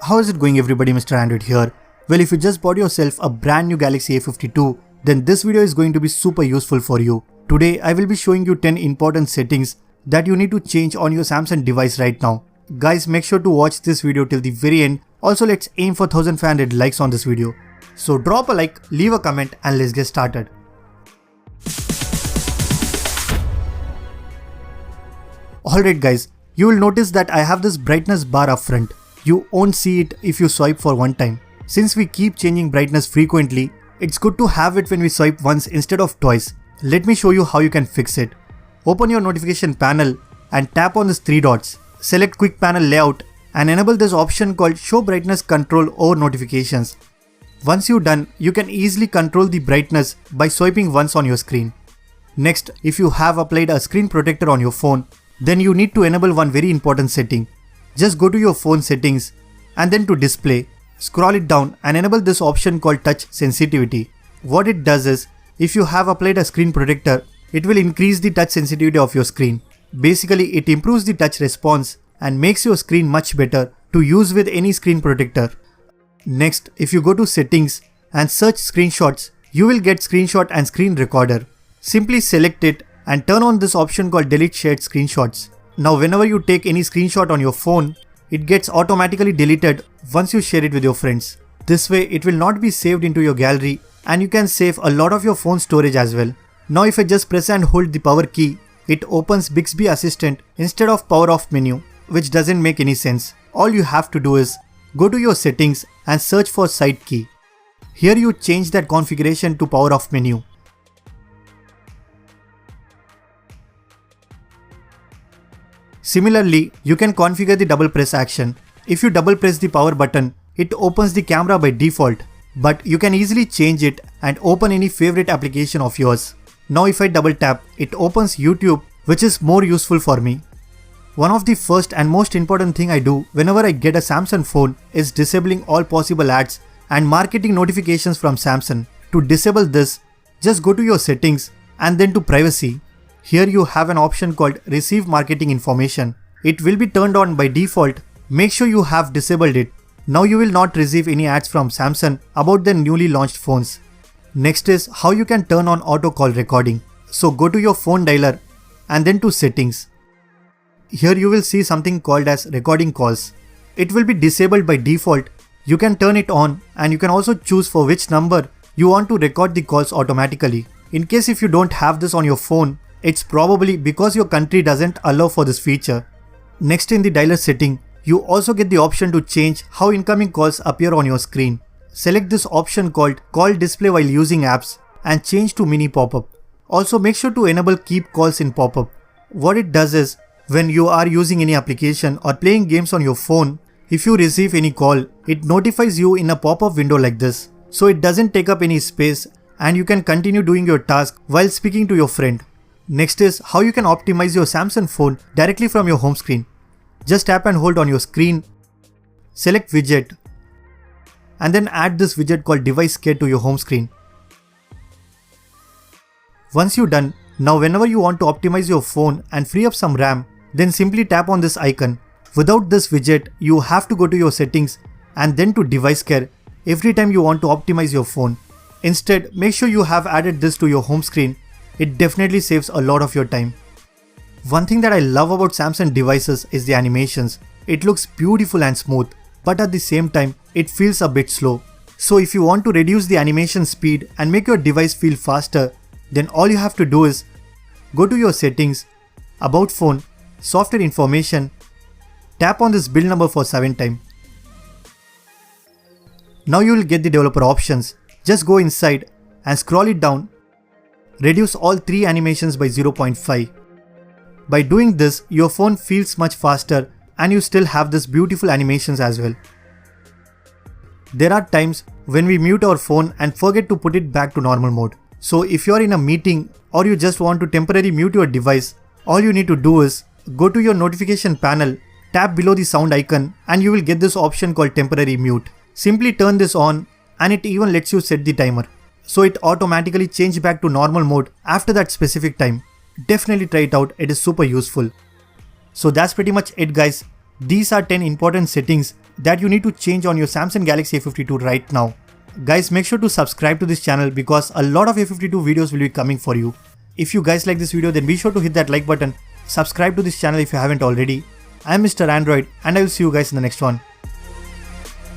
How is it going everybody, Mr. Android here. Well, if you just bought yourself a brand new Galaxy A52, then this video is going to be super useful for you. Today, I will be showing you 10 important settings that you need to change on your Samsung device right now. Guys, make sure to watch this video till the very end. Also, let's aim for 1500 likes on this video. So drop a like, leave a comment and let's get started. Alright guys, you will notice that I have this brightness bar up front. You won't see it if you swipe for one time. Since we keep changing brightness frequently, it's good to have it when we swipe once instead of twice. Let me show you how you can fix it. Open your notification panel and tap on these three dots. Select quick panel layout and enable this option called show brightness control over notifications. Once you're done, you can easily control the brightness by swiping once on your screen. Next, if you have applied a screen protector on your phone, then you need to enable one very important setting. Just go to your phone settings and then to display, scroll it down and enable this option called touch sensitivity. What it does is, if you have applied a screen protector, it will increase the touch sensitivity of your screen. Basically, it improves the touch response and makes your screen much better to use with any screen protector. Next, if you go to settings and search screenshots, you will get screenshot and screen recorder. Simply select it and turn on this option called delete shared screenshots. Now whenever you take any screenshot on your phone, it gets automatically deleted once you share it with your friends. This way it will not be saved into your gallery and you can save a lot of your phone storage as well. Now if I just press and hold the power key, it opens Bixby Assistant instead of power off menu, which doesn't make any sense. All you have to do is go to your settings and search for side key. Here you change that configuration to power off menu. Similarly, you can configure the double press action. If you double press the power button, it opens the camera by default, but you can easily change it and open any favorite application of yours. Now if I double tap, it opens YouTube, which is more useful for me. One of the first and most important thing I do whenever I get a Samsung phone is disabling all possible ads and marketing notifications from Samsung. To disable this, just go to your settings and then to privacy. Here you have an option called receive marketing information. It will be turned on by default. Make sure you have disabled it. Now you will not receive any ads from Samsung about their newly launched phones. Next is how you can turn on auto call recording. So go to your phone dialer and then to settings. Here you will see something called as recording calls. It will be disabled by default. You can turn it on and you can also choose for which number you want to record the calls automatically. In case if you don't have this on your phone, it's probably because your country doesn't allow for this feature. Next in the dialer setting, you also get the option to change how incoming calls appear on your screen. Select this option called call display while using apps and change to mini pop-up. Also make sure to enable keep calls in pop-up. What it does is, when you are using any application or playing games on your phone, if you receive any call, it notifies you in a pop-up window like this. So it doesn't take up any space and you can continue doing your task while speaking to your friend. Next is how you can optimize your Samsung phone directly from your home screen. Just tap and hold on your screen, select widget, and then add this widget called device care to your home screen. Once you're done, now whenever you want to optimize your phone and free up some RAM, then simply tap on this icon. Without this widget, you have to go to your settings and then to device care every time you want to optimize your phone. Instead, make sure you have added this to your home screen. It definitely saves a lot of your time. One thing that I love about Samsung devices is the animations. It looks beautiful and smooth, but at the same time, it feels a bit slow. So if you want to reduce the animation speed and make your device feel faster, then all you have to do is go to your settings, about phone, software information, tap on this build number for 7 times. Now you will get the developer options. Just go inside and scroll it down. Reduce all 3 animations by 0.5. By doing this, your phone feels much faster and you still have this beautiful animations as well. There are times when we mute our phone and forget to put it back to normal mode. So if you are in a meeting or you just want to temporarily mute your device, all you need to do is go to your notification panel, tap below the sound icon and you will get this option called temporary mute. Simply turn this on and it even lets you set the timer. So it automatically changes back to normal mode after that specific time. Definitely try it out, it is super useful. So that's pretty much it guys. These are 10 important settings that you need to change on your Samsung Galaxy A52 right now. Guys, make sure to subscribe to this channel because a lot of A52 videos will be coming for you. If you guys like this video, then be sure to hit that like button. Subscribe to this channel if you haven't already. I am Mr. Android and I will see you guys in the next one.